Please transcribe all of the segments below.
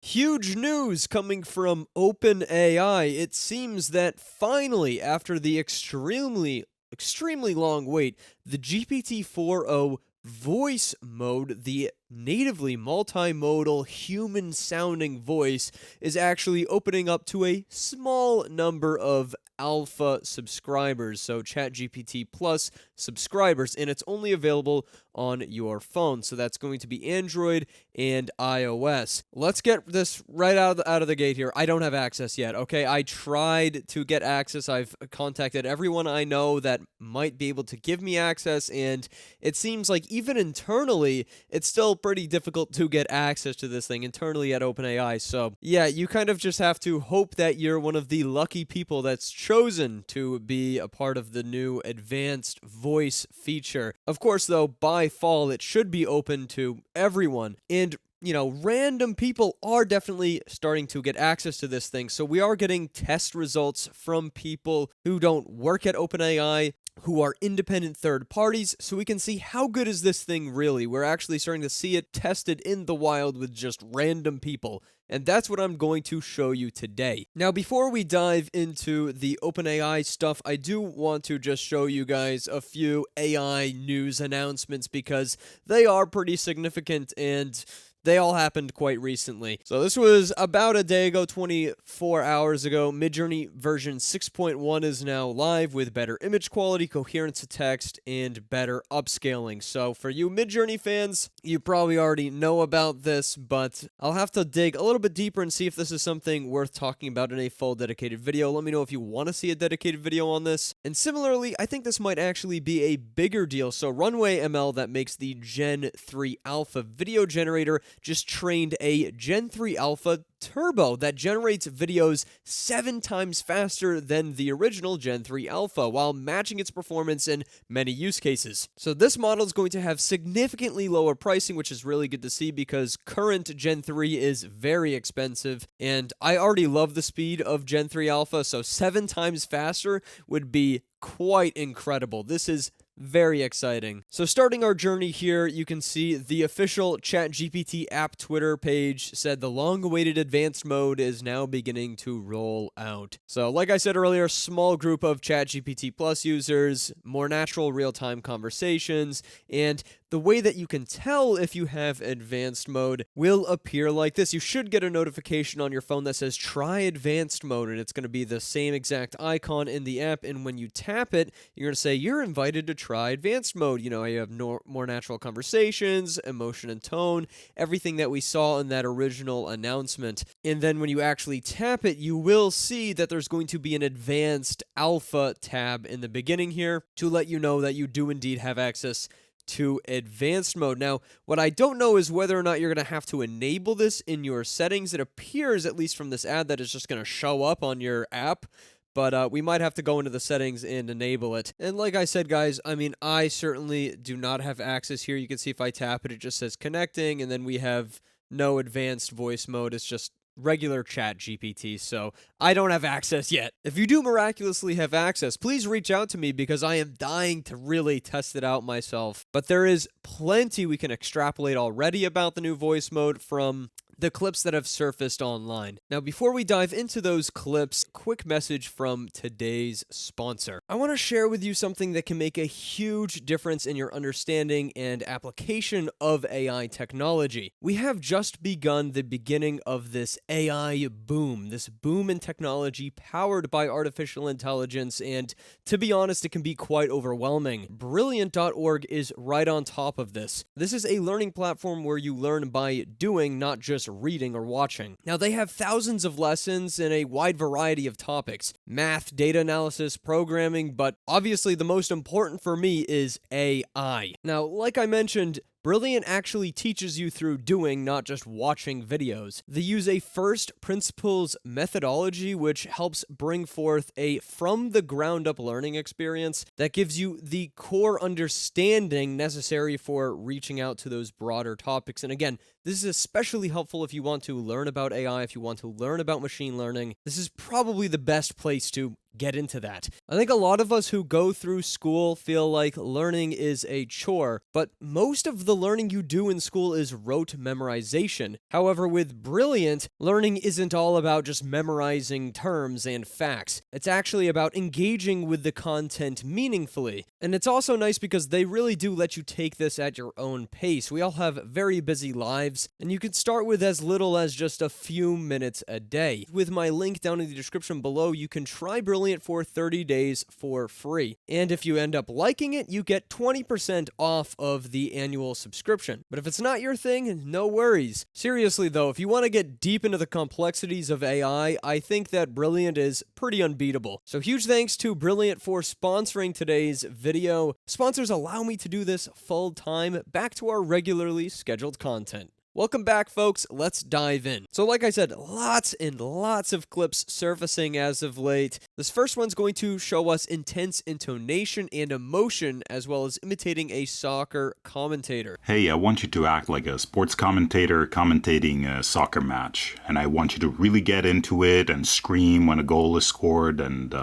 Huge news coming from OpenAI. It seems that finally, after the extremely long wait, the GPT-4o voice mode, the natively multimodal human-sounding voice, is actually opening up to a small number of alpha subscribers, so ChatGPT Plus subscribers, and it's only available on your phone. So that's going to be Android and iOS. Let's get this right out of the gate here. I don't have access yet, okay? I tried to get access. I've contacted everyone I know that might be able to give me access, and it seems like even internally, it's still pretty difficult to get access to this thing internally at OpenAI. So yeah, you kind of just have to hope that you're one of the lucky people that's chosen to be a part of the new advanced voice feature. Of course, though, by fall, it should be open to everyone. And random people are definitely starting to get access to this thing. So we are getting test results from people who don't work at OpenAI, who are independent third parties, so we can see how good is this thing really. We're actually starting to see it tested in the wild with just random people. And that's what I'm going to show you today. Now, before we dive into the OpenAI stuff, I do want to just show you guys a few AI news announcements because they are pretty significant and they all happened quite recently. So this was about a day ago, 24 hours ago. MidJourney version 6.1 is now live with better image quality, coherence of text, and better upscaling. So for you MidJourney fans, you probably already know about this, but I'll have to dig a little bit deeper and see if this is something worth talking about in a full dedicated video. Let me know if you want to see a dedicated video on this. And similarly, I think this might actually be a bigger deal. So RunwayML, that makes the Gen 3 Alpha video generator, just trained a Gen 3 Alpha Turbo that generates videos 7 times faster than the original Gen 3 Alpha, while matching its performance in many use cases. So this model is going to have significantly lower pricing, which is really good to see because current Gen 3 is very expensive, and I already love the speed of Gen 3 Alpha, so 7 times faster would be quite incredible. This is very exciting. So starting our journey here, you can see the official ChatGPT app Twitter page said the long-awaited advanced mode is now beginning to roll out. So like I said earlier, small group of ChatGPT Plus users, more natural real-time conversations, and the way that you can tell if you have advanced mode will appear like this. You should get a notification on your phone that says try advanced mode, and it's going to be the same exact icon in the app, and when you tap it, you're going to say you're invited to try advanced mode. You have more natural conversations, emotion and tone, everything that we saw in that original announcement. And then when you actually tap it, you will see that there's going to be an advanced alpha tab in the beginning here to let you know that you do indeed have access to advanced mode. Now, what I don't know is whether or not you're going to have to enable this in your settings. It appears, at least from this ad, that it's just going to show up on your app, but we might have to go into the settings and enable it. And like I said, guys, I certainly do not have access here. You can see if I tap it, it just says connecting, and then we have no advanced voice mode. It's just regular ChatGPT, so I don't have access yet. If you do miraculously have access, please reach out to me because I am dying to really test it out myself. But there is plenty we can extrapolate already about the new voice mode from the clips that have surfaced online. Now, before we dive into those clips, quick message from today's sponsor. I want to share with you something that can make a huge difference in your understanding and application of AI technology. We have just begun the beginning of this AI boom, this boom in technology powered by artificial intelligence, and to be honest, it can be quite overwhelming. Brilliant.org is right on top of this. This is a learning platform where you learn by doing, not just reading or watching. Now, they have thousands of lessons in a wide variety of topics: math, data analysis, programming, but obviously the most important for me is AI. Now, like I mentioned, Brilliant actually teaches you through doing, not just watching videos. They use a first principles methodology, which helps bring forth a from-the-ground-up learning experience that gives you the core understanding necessary for reaching out to those broader topics. And again, this is especially helpful if you want to learn about AI, if you want to learn about machine learning. This is probably the best place to get into that. I think a lot of us who go through school feel like learning is a chore, but most of the learning you do in school is rote memorization. However, with Brilliant, learning isn't all about just memorizing terms and facts. It's actually about engaging with the content meaningfully. And it's also nice because they really do let you take this at your own pace. We all have very busy lives, and you can start with as little as just a few minutes a day. With my link down in the description below, you can try Brilliant for 30 days for free. And if you end up liking it, you get 20% off of the annual subscription. But if it's not your thing, no worries. Seriously though, if you want to get deep into the complexities of AI, I think that Brilliant is pretty unbeatable. So huge thanks to Brilliant for sponsoring today's video. Sponsors allow me to do this full time. Back to our regularly scheduled content. Welcome back, folks. Let's dive in. So like I said, lots and lots of clips surfacing as of late. This first one's going to show us intense intonation and emotion, as well as imitating a soccer commentator. Hey, I want you to act like a sports commentator commentating a soccer match. And I want you to really get into it and scream when a goal is scored and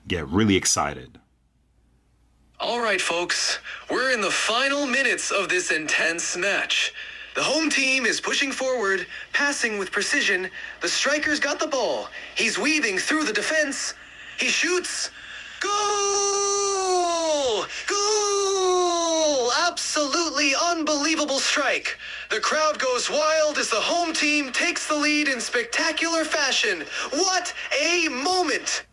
get really excited. All right, folks. We're in the final minutes of this intense match. The home team is pushing forward, passing with precision. The striker's got the ball. He's weaving through the defense. He shoots. Goal! Goal! Absolutely unbelievable strike. The crowd goes wild as the home team takes the lead in spectacular fashion. What a moment!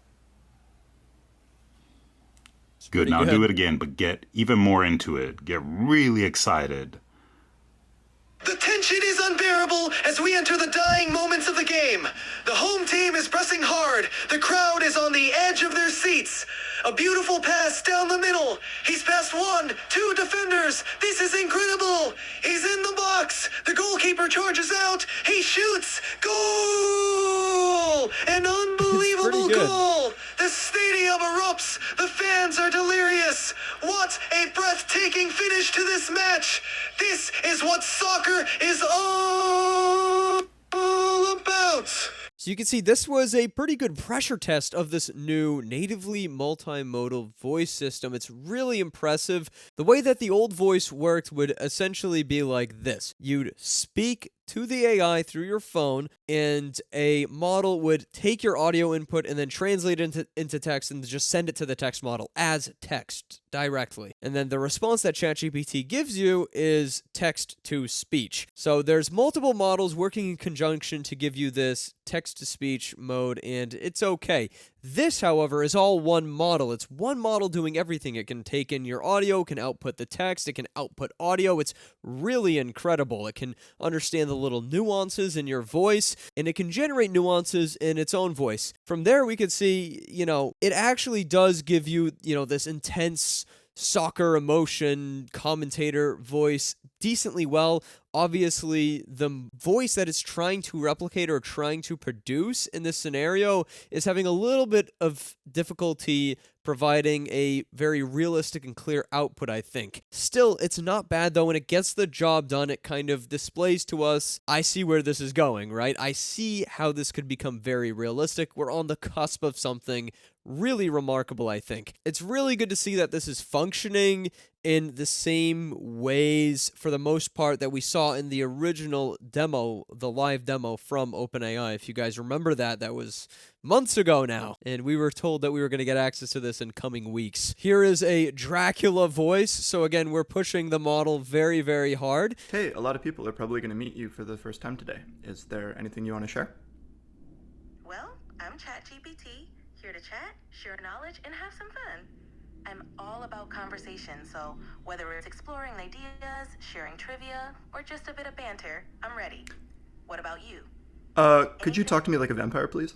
Good. Now do it again, but get even more into it. Get really excited. The tension is unbearable as we enter the dying moments of the game. The home team is pressing hard. The crowd is on the edge of their seats. A beautiful pass down the middle. He's past 1, 2 defenders. This is incredible. He's in the box. The goalkeeper charges out. He shoots. Goal! An unbelievable goal. The stadium erupts. The fans are delirious. What a breathtaking finish to this match. This is what soccer is all about. So you can see this was a pretty good pressure test of this new natively multimodal voice system. It's really impressive. The way that the old voice worked would essentially be like this. You'd speak to the AI through your phone, and a model would take your audio input and then translate it into text and just send it to the text model as text directly. And then the response that ChatGPT gives you is text to speech. So there's multiple models working in conjunction to give you this text-to-speech mode, and it's okay. This, however, is all one model. It's one model doing everything. It can take in your audio, can output the text, it can output audio. It's really incredible. It can understand the little nuances in your voice, and it can generate nuances in its own voice. From there, we could see, it actually does give you, this intense soccer emotion commentator voice decently well. Obviously, the voice that it's trying to replicate or trying to produce in this scenario is having a little bit of difficulty providing a very realistic and clear output, I think. Still, it's not bad, though. When it gets the job done, it kind of displays to us, I see where this is going, right? I see how this could become very realistic. We're on the cusp of something really remarkable, I think. It's really good to see that this is functioning in the same ways, for the most part, that we saw in the original demo, the live demo from OpenAI. If you guys remember that was months ago now, and we were told that we were going to get access to this in coming weeks. Here is a Dracula voice. So again, we're pushing the model very, very hard. Hey, a lot of people are probably going to meet you for the first time today. Is there anything you want to share? Well, I'm ChatGPT, here to chat, share knowledge, and have some fun. I'm all about conversation, so whether it's exploring ideas, sharing trivia, or just a bit of banter, I'm ready. What about you? Could you talk to me like a vampire, please?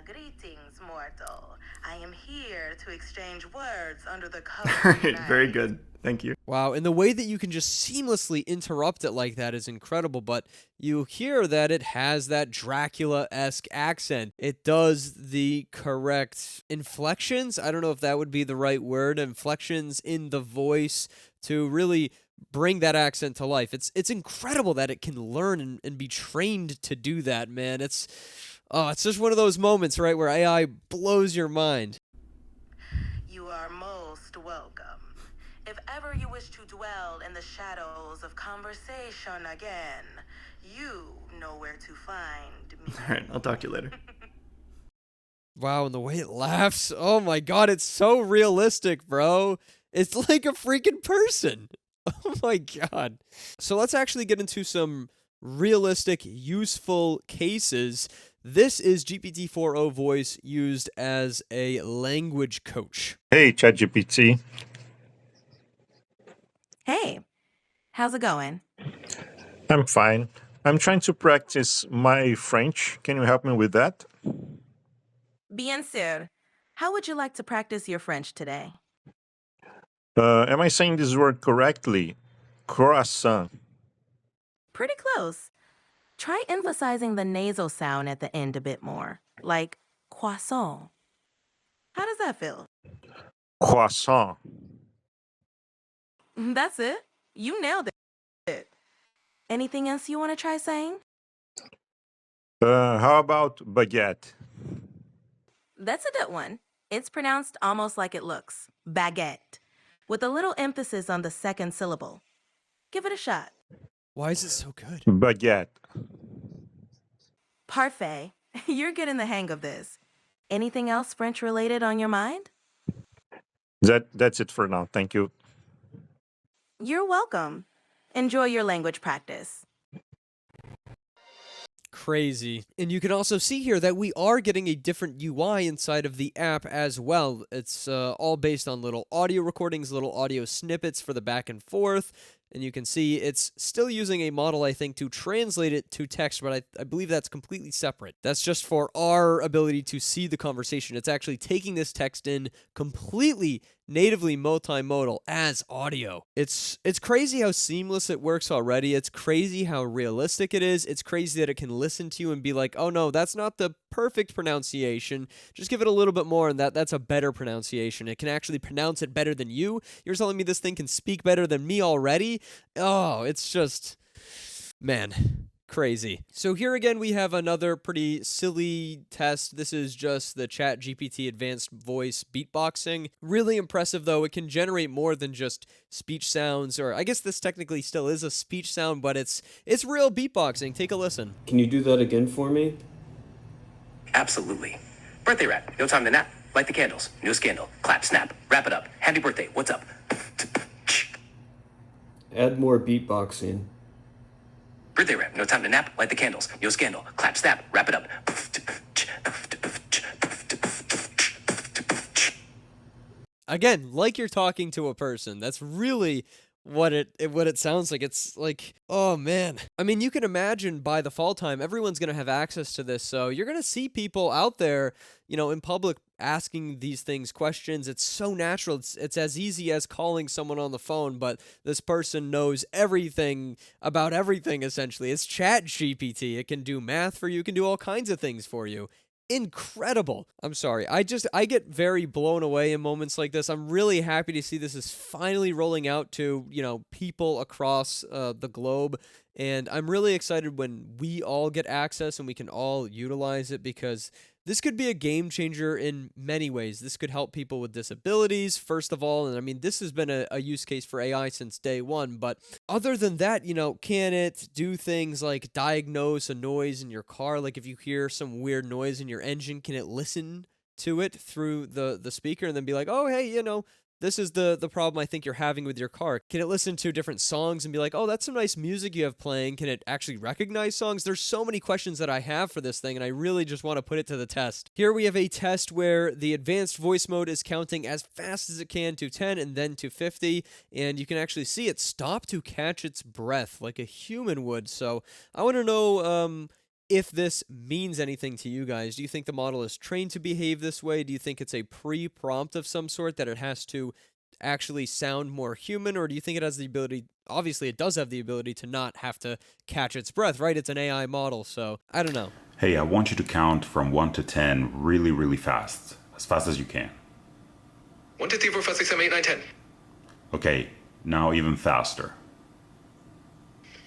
Greetings, mortal. I am here to exchange words under the cover All of right, night. very good. Thank you. Wow, and the way that you can just seamlessly interrupt it like that is incredible, but you hear that it has that Dracula-esque accent. It does the correct inflections. I don't know if that would be the right word. Inflections in the voice to really bring that accent to life. It's incredible that it can learn and be trained to do that, man. Oh, it's just one of those moments, right, where AI blows your mind. You are most welcome. If ever you wish to dwell in the shadows of conversation again, you know where to find me. All right, I'll talk to you later. Wow, and the way it laughs, oh my god, it's so realistic, bro. It's like a freaking person. Oh my god. So let's actually get into some realistic, useful cases. This is GPT-4o voice used as a language coach. Hey, ChatGPT. Hey, how's it going? I'm fine. I'm trying to practice my French. Can you help me with that? Bien sûr. How would you like to practice your French today? Am I saying this word correctly? Croissant. Pretty close. Try emphasizing the nasal sound at the end a bit more, like croissant. How does that feel? Croissant. That's it. You nailed it. Anything else you want to try saying? How about baguette? That's a good one. It's pronounced almost like it looks, baguette, with a little emphasis on the second syllable. Give it a shot. Why is it so good? Baguette. Parfait. You're getting the hang of this. Anything else French related on your mind? That's it for now. Thank you. You're welcome. Enjoy your language practice. Crazy. And you can also see here that we are getting a different UI inside of the app as well. It's all based on little audio recordings, little audio snippets for the back and forth. And you can see it's still using a model, I think, to translate it to text, but I believe that's completely separate. That's just for our ability to see the conversation. It's actually taking this text in completely natively multimodal as audio. It's crazy how seamless it works already. It's crazy how realistic it is. It's crazy that it can listen to you and be like, oh no, that's not the perfect pronunciation. Just give it a little bit more and that's a better pronunciation. It can actually pronounce it better than you. You're telling me this thing can speak better than me already? Oh, it's just, man, crazy. So here again, we have another pretty silly test. This is just the ChatGPT advanced voice beatboxing. Really impressive though. It can generate more than just speech sounds, or I guess this technically still is a speech sound, but it's real beatboxing. Take a listen. Can you do that again for me? Absolutely. Birthday rap. No time to nap. Light the candles. New scandal. Clap, snap. Wrap it up. Happy birthday. What's up? Add more beatboxing. Birthday rap. No time to nap. Light the candles. No scandal. Clap, snap. Wrap it up. Again, like you're talking to a person. That's really what it sounds like. It's like, oh man. I mean, you can imagine by the fall time, everyone's going to have access to this. So you're going to see people out there, in public asking these things questions. It's so natural. It's as easy as calling someone on the phone, but this person knows everything about everything, essentially. It's ChatGPT. It can do math for you. It can do all kinds of things for you. Incredible. I'm sorry. I get very blown away in moments like this. I'm really happy to see this is finally rolling out to, people across the globe. And I'm really excited when we all get access and we can all utilize it, because this could be a game changer in many ways. This could help people with disabilities, first of all. And I mean, this has been a use case for AI since day one. But other than that, can it do things like diagnose a noise in your car? Like if you hear some weird noise in your engine, can it listen to it through the speaker and then be like, oh, hey, this is the problem I think you're having with your car? Can it listen to different songs and be like, oh, that's some nice music you have playing? Can it actually recognize songs? There's so many questions that I have for this thing, and I really just want to put it to the test. Here we have a test where the advanced voice mode is counting as fast as it can to 10 and then to 50, and you can actually see it stop to catch its breath like a human would. So I want to know if this means anything to you guys. Do you think the model is trained to behave this way? Do you think it's a pre-prompt of some sort that it has to actually sound more human? Or do you think it has the ability, obviously it does have the ability to not have to catch its breath, right? It's an AI model, so I don't know. Hey, I want you to count from 1 to 10 really, really fast. As fast as you can. 1, 2, 3, 4, 5, 6, 7, 8, 9, 10. Okay, now even faster.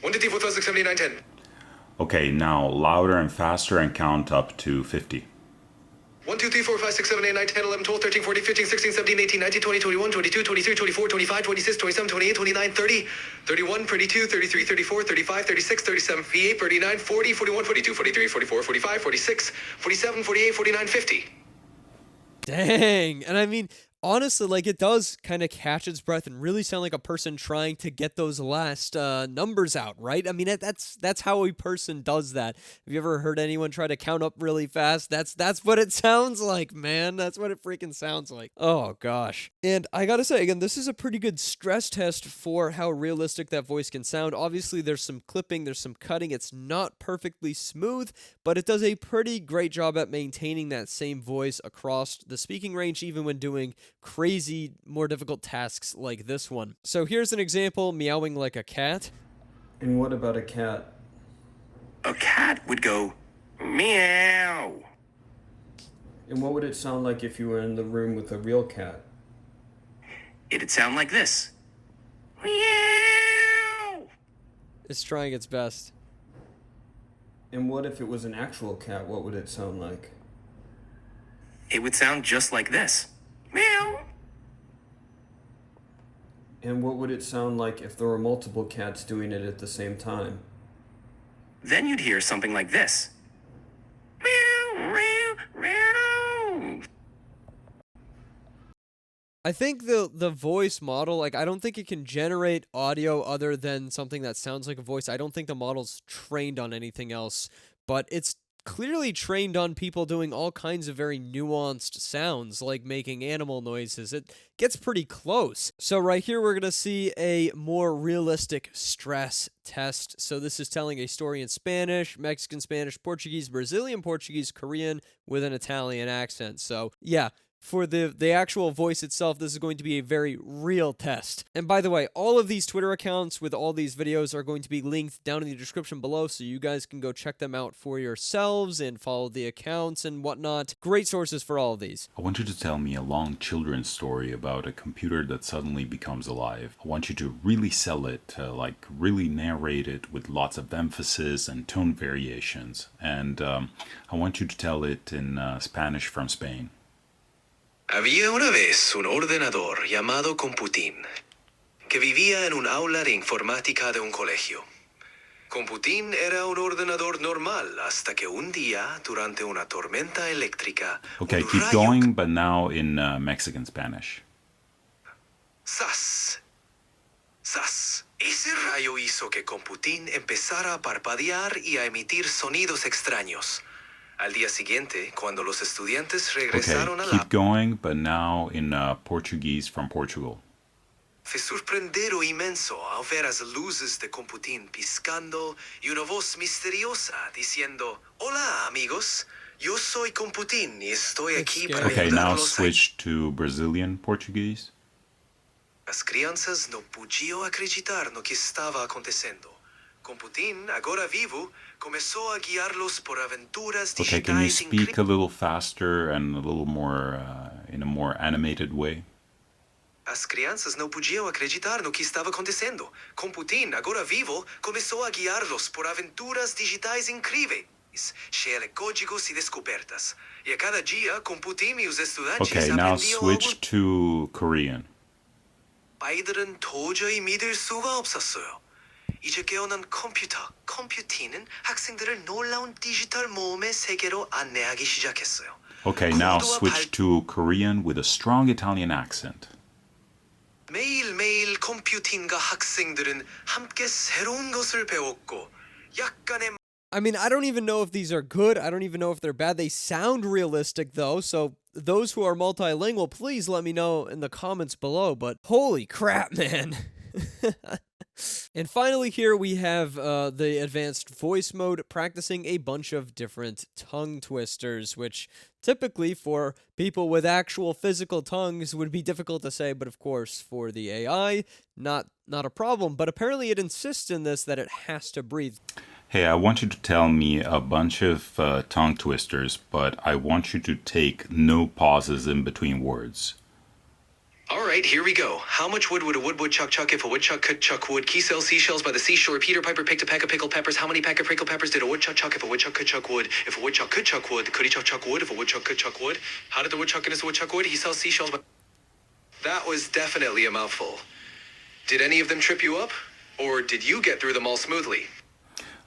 1, 2, 3, 4, 5, 6, 7, 8, 9, 10. Okay, now louder and faster and count up to 50. 1, 2, 3, 4, 5, 6, 7, 8, 9, 10, 11, 12, 13, 14, 15, 16, 17, 18, 19, 20, 21, 22, 23, 24, 25, 26, 27, 28, 29, 30, 31, 32, 33, 34, 35, 36, 37, 38, 39, 40, 41, 42, 43, 44, 45, 46, 47, 48, 49, 50. Dang. And I mean, honestly, like, it does kind of catch its breath and really sound like a person trying to get those last numbers out, right? I mean, that's how a person does that. Have you ever heard anyone try to count up really fast? That's what it sounds like, man. That's what it freaking sounds like. Oh gosh. And I gotta say, again, this is a pretty good stress test for how realistic that voice can sound. Obviously, there's some clipping, there's some cutting. It's not perfectly smooth, but it does a pretty great job at maintaining that same voice across the speaking range, even when doing crazy, more difficult tasks like this one. So here's an example, meowing like a cat. And what about a cat? A cat would go, meow. And what would it sound like if you were in the room with a real cat? It'd sound like this. Meow. It's trying its best. And what if it was an actual cat? What would it sound like? It would sound just like this. Meow. And what would it sound like if there were multiple cats doing it at the same time? Then you'd hear something like this. Meow, meow, meow. I think the voice model, like, I don't think it can generate audio other than something that sounds like a voice. I don't think the model's trained on anything else, but it's clearly trained on people doing all kinds of very nuanced sounds, like making animal noises. It gets pretty close. So right here, we're going to see a more realistic stress test. So this is telling a story in Spanish, Mexican Spanish, Portuguese, Brazilian Portuguese, Korean with an Italian accent. So yeah. For the actual voice itself, this is going to be a very real test. And by the way, all of these Twitter accounts with all these videos are going to be linked down in the description below, so you guys can go check them out for yourselves and follow the accounts and whatnot. Great sources for all of these. I want you to tell me a long children's story about a computer that suddenly becomes alive. I want you to really sell it, like really narrate it with lots of emphasis and tone variations. And I want you to tell it in Spanish from Spain. Había una vez un ordenador llamado Computín, que vivía en un aula de informática de un colegio. Computín era un ordenador normal hasta que un día, durante una tormenta eléctrica, Okay, un keep rayo going, but now in Mexican Spanish. ¡Sas! ¡Sas! Ese rayo hizo que Computín empezara a parpadear y a emitir sonidos extraños. Al día siguiente, cuando los estudiantes Okay, regresaron a la keep going, but now in Portuguese from Portugal. fue sorprendero inmenso al ver las luces de Computín piscando y una voz misteriosa diciendo: Hola, amigos, yo soy Computín y estoy aquí para Okay, now ayudarlos a... switch to Brazilian Portuguese. As crianças não podiam acreditar no que estava acontecendo. Computín, agora vivo, começou a guiá-los por aventuras Okay, can you digitais speak a little faster and a little more, in a more animated way? As crianças não podiam acreditar no que estava acontecendo. Computín, agora vivo, começou a guiá-los por aventuras digitais incríveis, cheias de códigos e descobertas. E a cada dia, Computín e os estudantes Okay, now aprendiam switch to Korean. 아이들은 도저히 믿을 수가 없었어요. 이제 깨어난 컴퓨팅은 학생들을 놀라운 디지털 모험의 세계로 안내하기 시작했어요. Okay, now 코드와 switch to Korean with a strong Italian accent. 매일매일 컴퓨팅과 학생들은 함께 새로운 것을 배웠고 약간의 I mean, I don't even know if these are good. I don't even know if they're bad. They sound realistic, though, so those who are multilingual, please let me know in the comments below, but holy crap, man. And finally here we have the advanced voice mode, practicing a bunch of different tongue twisters, which typically for people with actual physical tongues would be difficult to say, but of course for the AI, not a problem. But apparently it insists in this that it has to breathe. Hey, I want you to tell me a bunch of tongue twisters, but I want you to take no pauses in between words. Alright, here we go. How much wood would a woodchuck chuck if a woodchuck could chuck wood? Key sells seashells by the seashore. Peter Piper picked a peck of pickled peppers. How many peck of pickled peppers did a woodchuck chuck if a woodchuck could chuck wood? If a woodchuck could chuck wood, could he chuck wood if a woodchuck could chuck wood? How did the woodchuck get his woodchuck wood? He sells seashells by... That was definitely a mouthful. Did any of them trip you up? Or did you get through them all smoothly?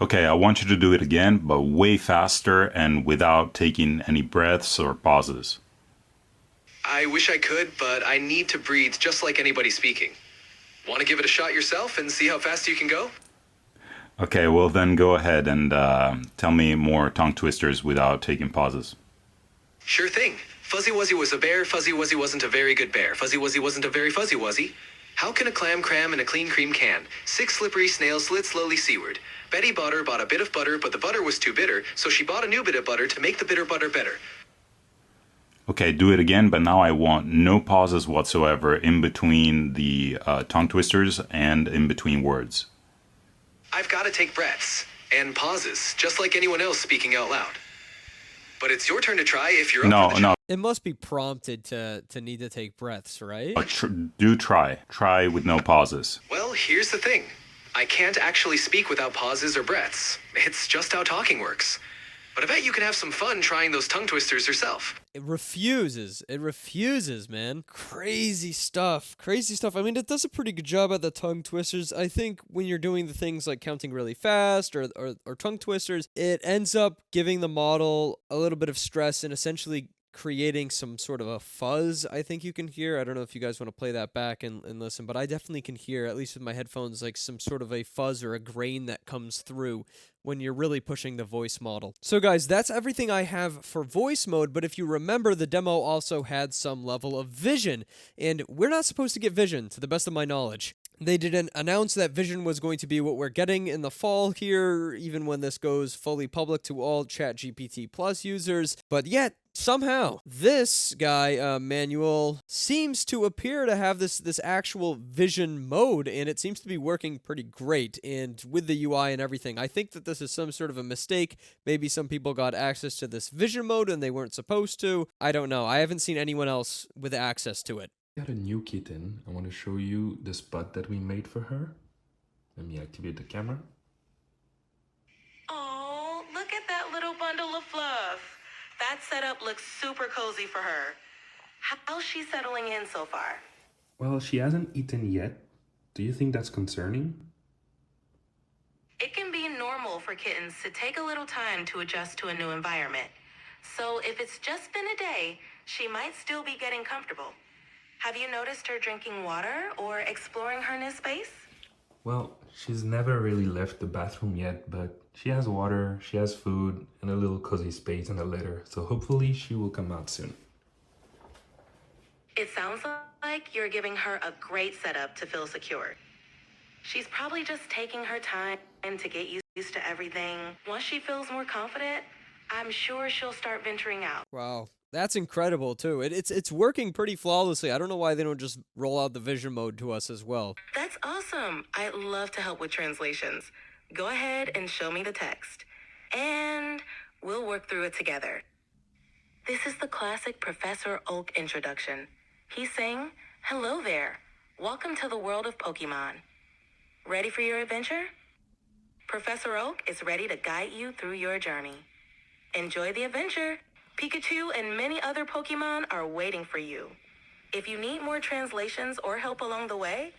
Okay, I want you to do it again, but way faster and without taking any breaths or pauses. I wish I could, but I need to breathe just like anybody speaking. Want to give it a shot yourself and see how fast you can go? Okay, well then go ahead and tell me more tongue twisters without taking pauses. Sure thing. Fuzzy Wuzzy was a bear. Fuzzy Wuzzy wasn't a very good bear. Fuzzy Wuzzy wasn't a very fuzzy Wuzzy. How can a clam cram in a clean cream can? 6 slippery snails slid slowly seaward. Betty Butter bought a bit of butter, but the butter was too bitter, so she bought a new bit of butter to make the bitter butter better. Okay, do it again, but now I want no pauses whatsoever in between the tongue twisters and in between words. I've got to take breaths and pauses, just like anyone else speaking out loud. But it's your turn to try if you're up for the No, It must be prompted to need to take breaths, right? do try. Try with no pauses. Well, here's the thing. I can't actually speak without pauses or breaths. It's just how talking works. But I bet you can have some fun trying those tongue twisters yourself. It refuses. It refuses, man. Crazy stuff. Crazy stuff. I mean, it does a pretty good job at the tongue twisters. I think when you're doing the things like counting really fast or tongue twisters, it ends up giving the model a little bit of stress and essentially creating some sort of a fuzz, I think you can hear. I don't know if you guys want to play that back and listen, but I definitely can hear, at least with my headphones, like some sort of a fuzz or a grain that comes through when you're really pushing the voice model. So guys, that's everything I have for voice mode, but if you remember, the demo also had some level of vision, and we're not supposed to get vision, to the best of my knowledge. They didn't announce that vision was going to be what we're getting in the fall here, even when this goes fully public to all ChatGPT Plus users, but yet, somehow, this guy, Manuel, seems to appear to have this actual vision mode, and it seems to be working pretty great, and with the UI and everything. I think that this is some sort of a mistake. Maybe some people got access to this vision mode and they weren't supposed to. I don't know. I haven't seen anyone else with access to it. Got a new kitten. I want to show you the spot that we made for her. Let me activate the camera. Oh, look at that little bundle of fluff. That setup looks super cozy for her. How's she settling in so far? Well, she hasn't eaten yet. Do you think that's concerning? It can be normal for kittens to take a little time to adjust to a new environment. So if it's just been a day, she might still be getting comfortable. Have you noticed her drinking water or exploring her new space? Well, she's never really left the bathroom yet, but she has water, she has food, and a little cozy space and a litter, so hopefully she will come out soon. It sounds like you're giving her a great setup to feel secure. She's probably just taking her time to get used to everything. Once she feels more confident, I'm sure she'll start venturing out. Wow. That's incredible, too. It's working pretty flawlessly. I don't know why they don't just roll out the vision mode to us as well. That's awesome. I'd love to help with translations. Go ahead and show me the text. And we'll work through it together. This is the classic Professor Oak introduction. He's saying, "Hello there. Welcome to the world of Pokemon. Ready for your adventure? Professor Oak is ready to guide you through your journey. Enjoy the adventure. Pikachu and many other Pokemon are waiting for you. If you need more translations or help along the way..."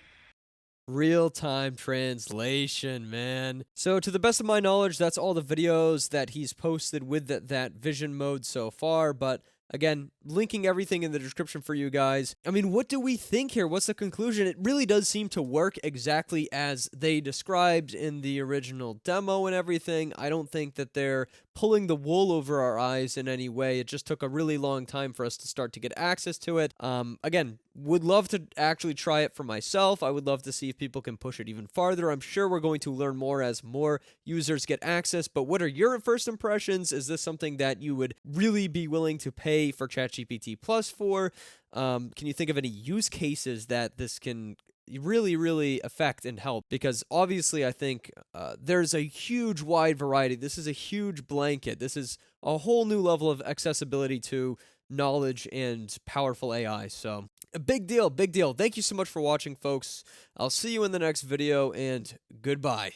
Real-time translation, man. So to the best of my knowledge, that's all the videos that he's posted with that vision mode so far, but again, linking everything in the description for you guys. I mean, what do we think here? What's the conclusion? It really does seem to work exactly as they described in the original demo and everything. I don't think that they're pulling the wool over our eyes in any way. It just took a really long time for us to start to get access to it. Again, would love to actually try it for myself. I would love to see if people can push it even farther. I'm sure we're going to learn more as more users get access, but what are your first impressions? Is this something that you would really be willing to pay for ChatGPT Plus for? Can you think of any use cases that this can really affect and help? Because obviously I think there's a huge wide variety. This is a huge blanket. This is a whole new level of accessibility to knowledge and powerful AI. So a big deal, big deal. Thank you so much for watching, folks. I'll see you in the next video, and goodbye.